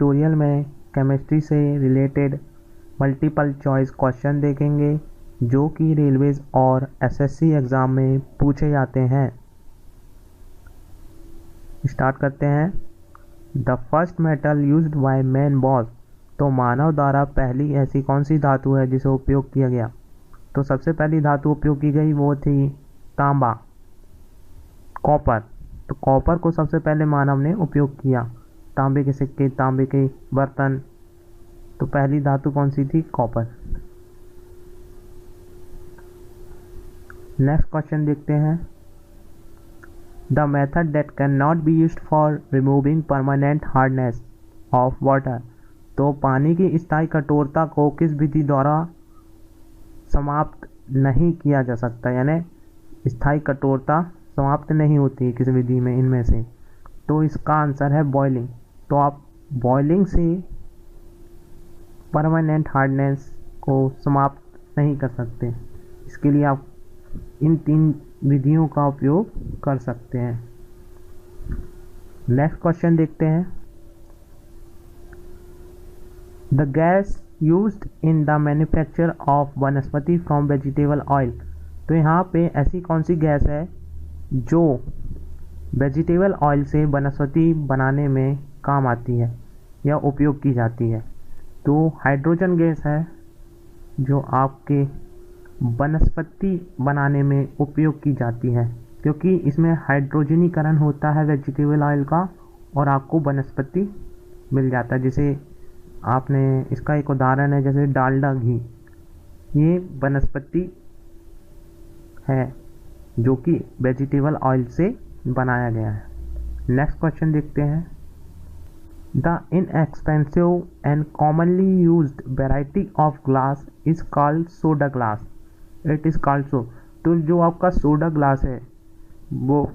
Tutorial में chemistry से related multiple choice question देखेंगे जो कि रेलवेज और एसएससी एग्ज़ाम में पूछे जाते हैं। स्टार्ट करते हैं। The first metal used by man was, तो मानव द्वारा पहली ऐसी कौन सी धातु है जिसे उपयोग किया गया? तो सबसे पहली धातु उपयोग की गई वो थी तांबा, कॉपर। तो कॉपर को सबसे पहले मानव ने उपयोग किया। तांबे के सिक्के, तांबे के बर्तन। तो पहली धातु कौन सी थी? कॉपर। नेक्स्ट क्वेश्चन देखते हैं। The method that can not be used for removing permanent hardness of water, तो पानी की स्थायी कठोरता को किस विधि द्वारा समाप्त नहीं किया जा सकता, यानी स्थायी कठोरता समाप्त नहीं होती है किस विधि में इनमें से? तो इसका आंसर है बॉइलिंग। तो आप बॉइलिंग से परमानेंट हार्डनेस को समाप्त नहीं कर सकते। इसके लिए आप इन 3 विधियों का उपयोग कर सकते हैं। नेक्स्ट क्वेश्चन देखते हैं। The gas used in the manufacture of वनस्पति फ्रॉम वेजिटेबल ऑयल, तो यहाँ पे ऐसी कौन सी गैस है जो वेजिटेबल ऑयल से वनस्पति बनाने में काम आती है या उपयोग की जाती है? तो हाइड्रोजन गैस है जो आपके वनस्पति बनाने में उपयोग की जाती है, क्योंकि इसमें हाइड्रोजनीकरण होता है वेजिटेबल ऑयल का और आपको वनस्पति मिल जाता है। जैसे आपने इसका एक उदाहरण है जैसे डालडा घी, ये वनस्पति है जो कि वेजिटेबल ऑयल से बनाया गया है। नेक्स्ट क्वेश्चन देखते हैं। The inexpensive and commonly used variety of glass is called soda glass. It is called सो, तो जो आपका सोडा ग्लास है वो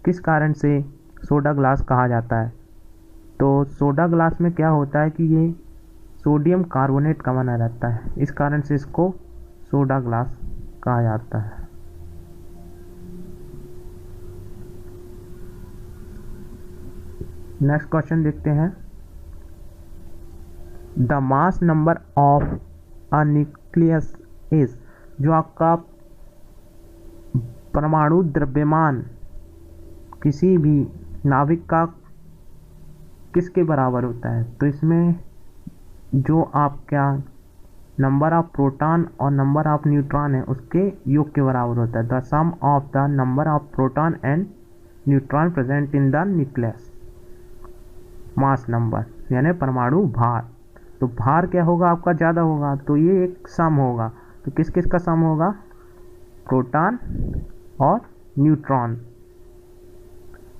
किस कारण से सोडा ग्लास कहा जाता है? तो सोडा ग्लास में क्या होता है कि ये सोडियम कार्बोनेट का बना रहता है, इस कारण से इसको सोडा ग्लास कहा जाता है। नेक्स्ट क्वेश्चन देखते हैं। The mass number of a nucleus is, जो आपका परमाणु द्रव्यमान किसी भी नाभिक का किसके बराबर होता है? तो इसमें जो आपका नंबर ऑफ प्रोटॉन और नंबर ऑफ न्यूट्रॉन है उसके योग के बराबर होता है। The sum of the number of proton and neutron present in the nucleus. Mass number यानी परमाणु भार, तो भार क्या होगा आपका? ज़्यादा होगा, तो ये एक सम होगा। तो किस किस का सम होगा? प्रोटॉन और न्यूट्रॉन।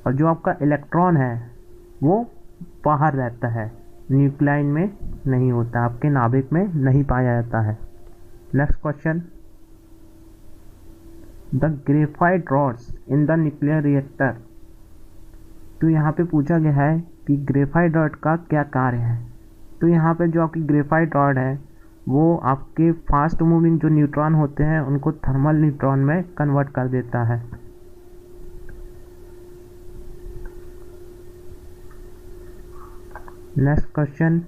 और जो आपका इलेक्ट्रॉन है वो बाहर रहता है, न्यूक्लियन में नहीं होता, आपके नाभिक में नहीं पाया जाता है। Next question. The graphite rods in the nuclear reactor, तो यहाँ पे पूछा गया है कि ग्रेफाइट रॉड का क्या कार्य है? तो यहाँ पे जो आपकी ग्रेफाइट रॉड है वो आपके फास्ट मूविंग जो न्यूट्रॉन होते हैं उनको थर्मल न्यूट्रॉन में कन्वर्ट कर देता है। Next question.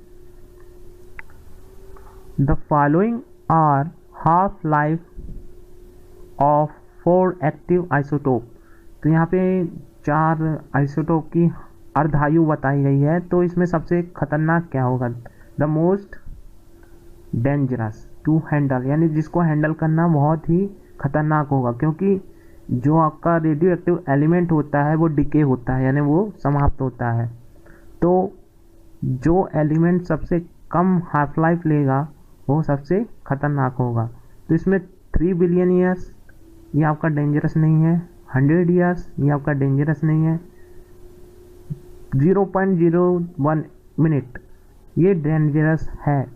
The following are half life of 4 active isotope, तो यहाँ पे 4 आइसोटोप की अर्धायु बताई गई है। तो इसमें सबसे खतरनाक क्या होगा? The most dangerous to handle, यानी जिसको हैंडल करना बहुत ही खतरनाक होगा, क्योंकि जो आपका रेडियो एक्टिव एलिमेंट होता है वो डिके होता है, यानी वो समाप्त होता है। तो जो एलिमेंट सबसे कम हाफ लाइफ लेगा वो सबसे खतरनाक होगा। तो इसमें 3 बिलियन ईयर्स ये आपका डेंजरस नहीं है, 100 ईयर्स ये आपका डेंजरस नहीं है, 0.01 मिनट ये डेंजरस है,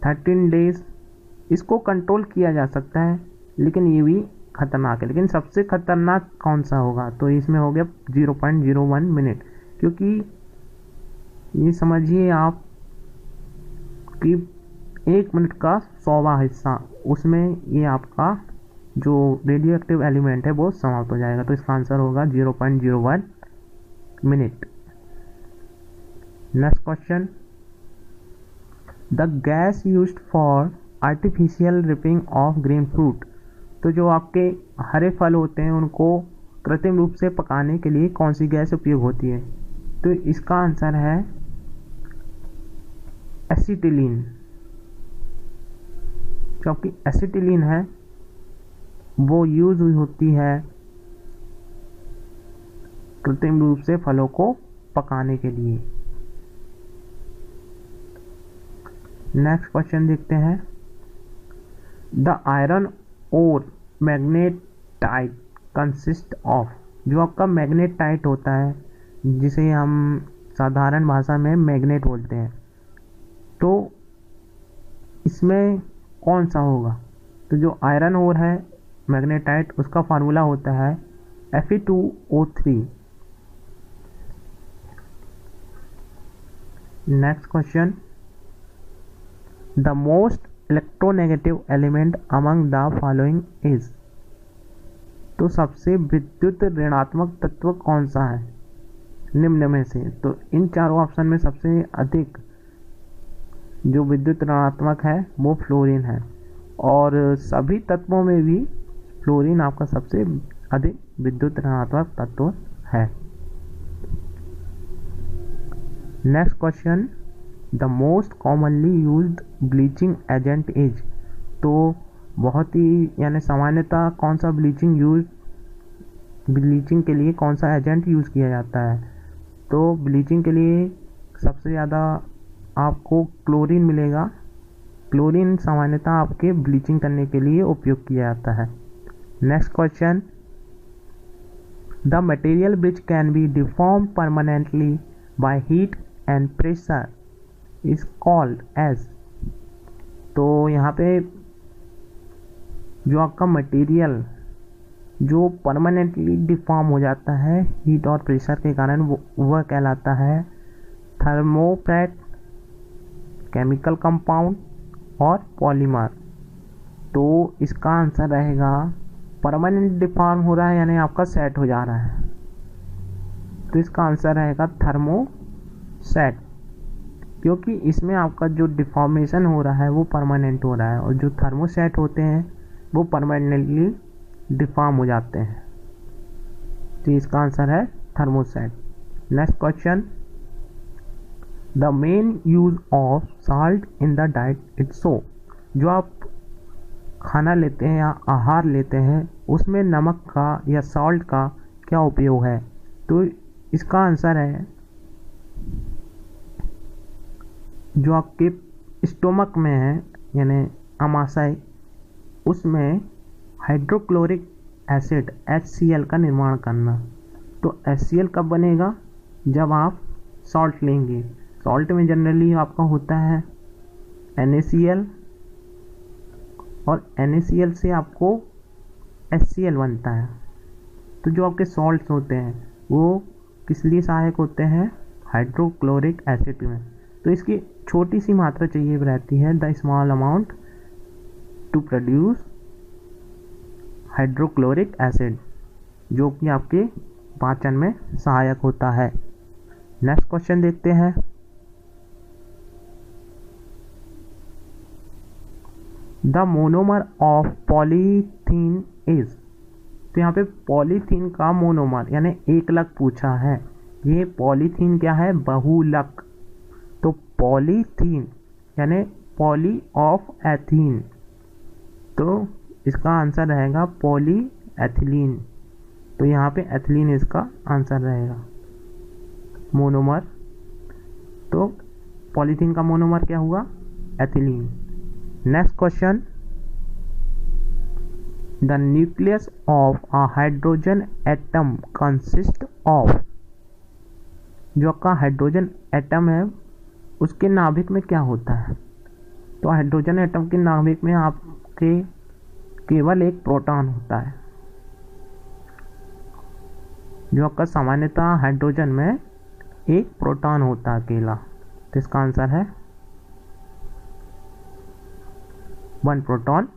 13 डेज इसको कंट्रोल किया जा सकता है लेकिन ये भी खतरनाक है। लेकिन सबसे खतरनाक कौन सा होगा? तो इसमें हो गया 0.01 मिनट, क्योंकि ये समझिए आप कि 1 मिनट का 100वां हिस्सा उसमें ये आपका जो रेडियो एक्टिव एलिमेंट है वो समाप्त हो जाएगा। तो इसका आंसर होगा 0.01 minute. Next question, the gas used for artificial ripping off green fruit. तो जो आपके हरे फल होते हैं उनको कृत्रिम रूप से पकाने के लिए कौन सी गैस उपयोग होती है? तो इसका आंसर है एसिटिलीन। क्योंकि एसिटिलीन है वो यूज होती है कृत्रिम रूप से फलों को पकाने के लिए। नेक्स्ट क्वेश्चन देखते हैं, द आयरन और मैग्नेटाइट कंसिस्ट ऑफ। जो आपका मैग्नेटाइट होता है जिसे हम साधारण भाषा में मैग्नेट बोलते हैं, तो इसमें कौन सा होगा? तो जो आयरन ओर है मैग्नेटाइट, उसका फार्मूला होता है Fe2O3। Next question, the most electronegative element among the following is. तो सबसे विद्युत ऋणात्मक तत्व कौन सा है निम्न में से? तो इन चारों ऑप्शन में सबसे अधिक जो विद्युत ऋणात्मक है वो फ्लोरीन है, और सभी तत्वों में भी फ्लोरीन आपका सबसे अधिक विद्युत ऋणात्मक तत्व है। Next question, the most commonly used bleaching agent is. तो बहुत ही यानी सामान्यतः कौन सा ब्लीचिंग के लिए कौन सा एजेंट यूज़ किया जाता है? तो ब्लीचिंग के लिए सबसे ज़्यादा आपको क्लोरीन मिलेगा। क्लोरीन सामान्यतः आपके ब्लीचिंग करने के लिए उपयोग किया जाता है। Next question, the material which can be deformed permanently by heat and pressure is called as. तो यहाँ पे जो आपका मटेरियल जो परमानेंटली डिफॉर्म हो जाता है हीट और प्रेशर के कारण, वह कहलाता है थर्मोप्रेट, केमिकल कंपाउंड और पॉलीमर। तो इसका आंसर रहेगा परमानेंट डिफॉर्म हो रहा है यानी आपका सेट हो जा रहा है, तो इसका आंसर रहेगा थर्मोसेट, क्योंकि इसमें आपका जो डिफॉर्मेशन हो रहा है वो परमानेंट हो रहा है, और जो थर्मोसेट होते हैं वो परमानेंटली डिफॉर्म हो जाते हैं। तो इसका आंसर है thermoset. Next question, the main use of salt in the diet it's so. जो आप खाना लेते हैं या आहार लेते हैं उसमें नमक का या सॉल्ट का क्या उपयोग है? तो इसका आंसर है जो आपके स्टोमक में है यानी आमाशय, उसमें हाइड्रोक्लोरिक एसिड HCl का निर्माण करना। तो HCl कब बनेगा? जब आप सॉल्ट लेंगे। सॉल्ट में जनरली आपका होता है NaCl, और NaCl से आपको HCl बनता है। तो जो आपके सॉल्ट्स होते हैं वो किस लिए सहायक होते हैं? हाइड्रोक्लोरिक एसिड में। तो इसकी छोटी सी मात्रा चाहिए रहती है, the small amount to produce hydrochloric acid, जो कि आपके पाचन में सहायक होता है। नेक्स्ट क्वेश्चन देखते हैं, the monomer of polythene is. तो यहाँ पे पॉलीथीन का मोनोमर यानी एकलक पूछा है। ये पॉलीथीन क्या है? बहुलक। तो पॉलीथीन यानी पॉली ऑफ एथीन, तो इसका आंसर रहेगा पॉलीएथिलीन। तो यहाँ पे एथिलीन इसका आंसर रहेगा मोनोमर। तो पॉलीथीन का मोनोमर क्या हुआ? Ethylene. Next question, the nucleus of a hydrogen atom consist of. जो आपका हाइड्रोजन एटम है उसके नाभिक में क्या होता है? तो हाइड्रोजन एटम के नाभिक में आपके केवल एक प्रोटॉन होता है। जो आपका सामान्यतः हाइड्रोजन में एक प्रोटॉन होता है अकेला। तो इसका आंसर है 1 प्रोटॉन